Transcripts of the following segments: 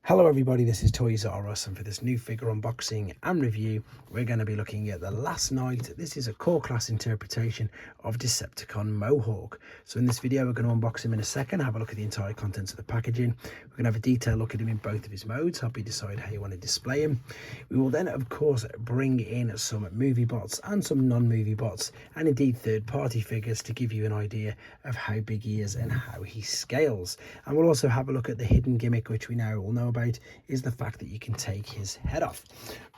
Hello everybody, this is Toys R Us, and for this new figure unboxing and review we're going to be looking at the Last Night. This is a core class interpretation of Decepticon Mowhawk. So in this video we're going to unbox him in a second, have a look at the entire contents of the packaging. We're going to have a detailed look at him in both of his modes, help you decide how you want to display him. We will then of course bring in some movie bots and some non-movie bots, and indeed third-party figures to give you an idea of how big he is and how he scales. And we'll also have a look at the hidden gimmick, which we now all know about, is the fact that you can take his head off.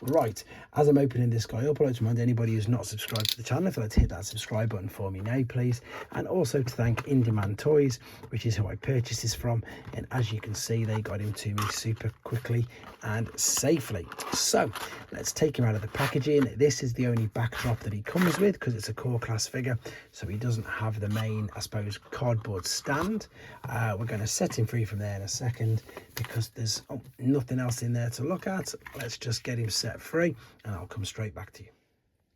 Right, as I'm opening this guy up, I'd like to remind anybody who's not subscribed to the channel, if you'd like to hit that subscribe button for me now please, and also to thank In Demand Toys, which is who I purchased this from, and as you can see they got him to me super quickly and safely. So let's take him out of the packaging. This is the only backdrop that he comes with because it's a core class figure, so he doesn't have the main, I suppose, cardboard stand. We're going to set him free from there in a second because there's nothing else in there to look at. Let's just get him set free and I'll come straight back to you.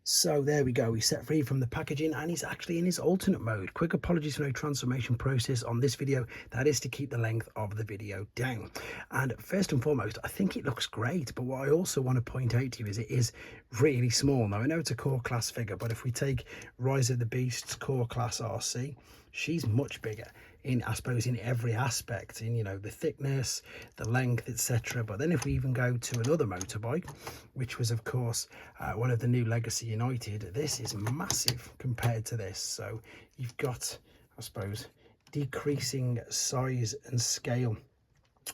So there we go, he's set free from the packaging and he's actually in his alternate mode. Quick apologies for no transformation process on this video. That is to keep the length of the video down. And first and foremost, I think it looks great, but what I also want to point out to you is it is really small. Now I know it's a core class figure, but if we take Rise of the Beasts core class RC, she's much bigger in, I suppose, in every aspect, in, you know, the thickness, the length, etc. But then if we even go to another motorbike, which was of course one of the new Legacy United, this is massive compared to this. So you've got, I suppose, decreasing size and scale,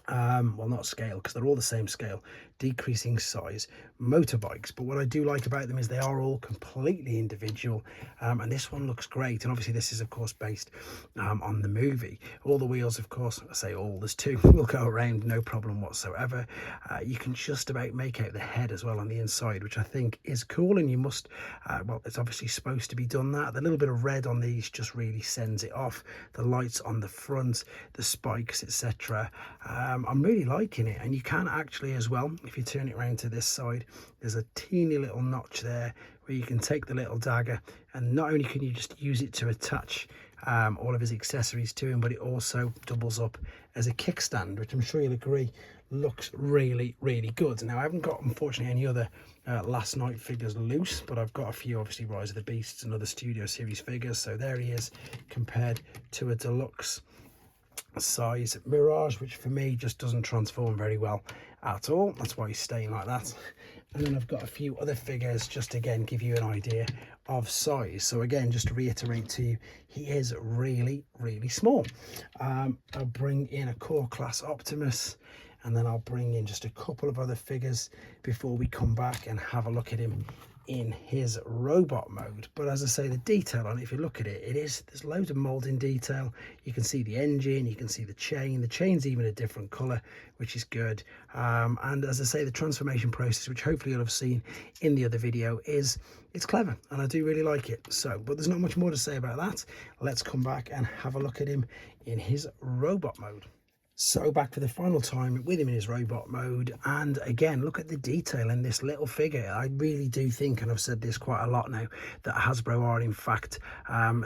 well, not scale because they're all the same scale, decreasing size motorbikes. But what I do like about them is they are all completely individual, and this one looks great. And obviously this is of course based on the movie. All the wheels, of course, I say all, there's two, will go around no problem whatsoever. You can just about make out the head as well on the inside, which I think is cool, and you must well, it's obviously supposed to be done that. The little bit of red on these just really sends it off. The lights on the front, the spikes, etc. I'm really liking it. And you can actually as well, if you turn it around to this side, there's a teeny little notch there where you can take the little dagger, and not only can you just use it to attach all of his accessories to him, but it also doubles up as a kickstand, which I'm sure you'll agree looks really, really good. Now I haven't got, unfortunately, any other Last Night figures loose, but I've got a few, obviously, Rise of the Beasts and other Studio Series figures. So there he is compared to a deluxe size Mirage, which for me just doesn't transform very well at all. That's why he's staying like that. And then I've got a few other figures just to again give you an idea of size. So again, just to reiterate to you, he is really, really small. I'll bring in a core class Optimus, and then I'll bring in just a couple of other figures before we come back and have a look at him in his robot mode. But as I say, the detail on it, if you look at it, there's loads of molding detail. You can see the engine, you can see the chain's even a different color, which is good. And as I say, the transformation process, which hopefully you'll have seen in the other video, it's clever and I do really like it. So, but there's not much more to say about that. Let's come back and have a look at him in his robot mode. So back for the final time with him in his robot mode, and again, look at the detail in this little figure. I really do think, and I've said this quite a lot now, that Hasbro are in fact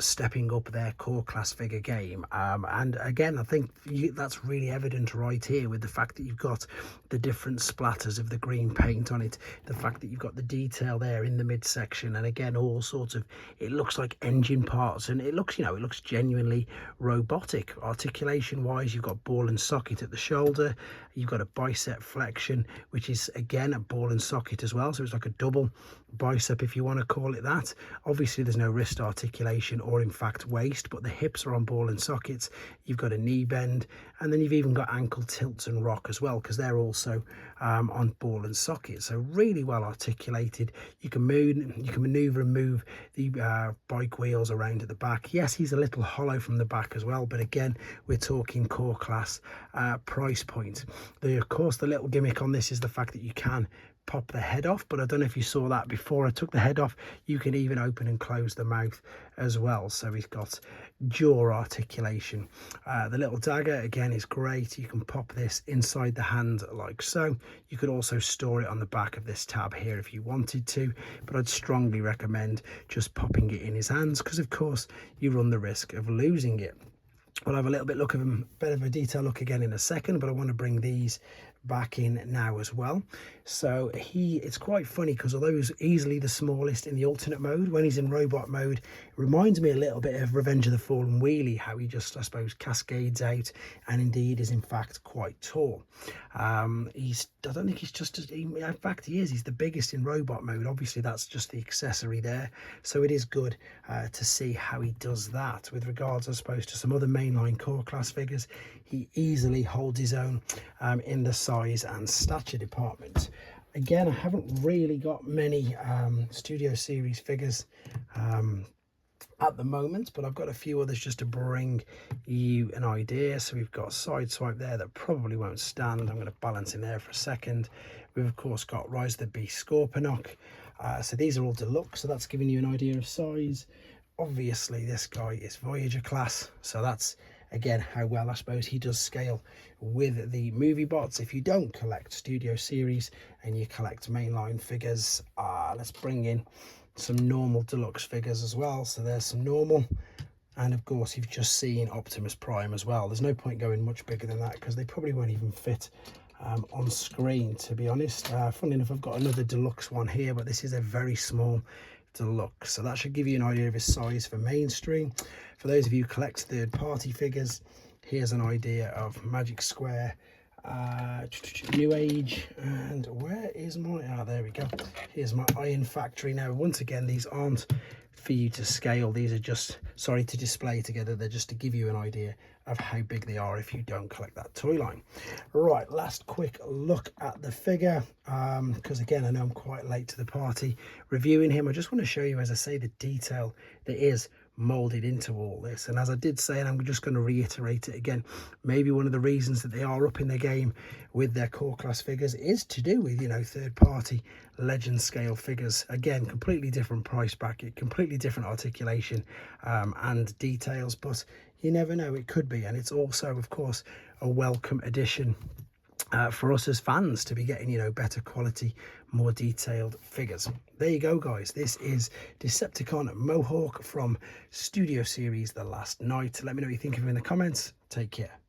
stepping up their core class figure game. And again, I think that's really evident right here with the fact that you've got the different splatters of the green paint on it, the fact that you've got the detail there in the midsection, and again, all sorts of, it looks like engine parts, and it looks, you know, it looks genuinely robotic. Articulation wise, you've got ball and socket at the shoulder, you've got a bicep flexion, which is again a ball and socket as well, so it's like a double bicep if you want to call it that. Obviously there's no wrist articulation or in fact waist, but the hips are on ball and sockets. You've got a knee bend, and then you've even got ankle tilts and rock as well, because they're also on ball and socket. So really well articulated. You can maneuver and move the bike wheels around at the back. Yes, he's a little hollow from the back as well, but again, we're talking core class price point. Of course, the little gimmick on this is the fact that you can pop the head off, but I don't know if you saw that before I took the head off, you can even open and close the mouth as well. So he's got jaw articulation. The little dagger again is great. You can pop this inside the hand like so. You could also store it on the back of this tab here if you wanted to, but I'd strongly recommend just popping it in his hands, because of course you run the risk of losing it. We'll have a little bit look of them, bit of a detail look again in a second, but I want to bring these back in now as well. So it's quite funny because although he's easily the smallest in the alternate mode, when he's in robot mode, it reminds me a little bit of Revenge of the Fallen Wheelie, how he just, I suppose, cascades out and indeed is in fact quite tall. I don't think he's just as, in fact he is, he's the biggest in robot mode. Obviously that's just the accessory there, so it is good to see how he does that. With regards, I suppose, to some other mainline core class figures, he easily holds his own in the size and stature department. Again, I haven't really got many Studio Series figures at the moment, but I've got a few others just to bring you an idea. So we've got Sideswipe there that probably won't stand. I'm going to balance in there for a second. We've of course got Rise of the Beast Scorponok. So these are all deluxe, so that's giving you an idea of size. Obviously this guy is Voyager class, so that's again how well, I suppose, he does scale with the movie bots. If you don't collect Studio Series and you collect mainline figures, let's bring in some normal deluxe figures as well. So there's some normal, and of course you've just seen Optimus Prime as well. There's no point going much bigger than that because they probably won't even fit on screen, to be honest. Funny enough, I've got another deluxe one here, but this is a very small deluxe, so that should give you an idea of his size for mainstream. For those of you who collect third-party figures, here's an idea of Magic Square, New Age, and where is my, there we go, here's my Iron Factory. Now once again, these aren't for you to scale, these are just, sorry, to display together. They're just to give you an idea of how big they are if you don't collect that toy line. Right, last quick look at the figure, because again, I know I'm quite late to the party reviewing him. I just want to show you, as I say, the detail that is molded into all this. And as I did say, and I'm just going to reiterate it again, maybe one of the reasons that they are up in the game with their core class figures is to do with, you know, third party legend scale figures. Again, completely different price bracket, completely different articulation and details, but you never know, it could be. And it's also, of course, a welcome addition for us as fans to be getting, you know, better quality, more detailed figures. There you go, guys. This is Decepticon Mowhawk from Studio Series The Last Night. Let me know what you think of him in the comments. Take care.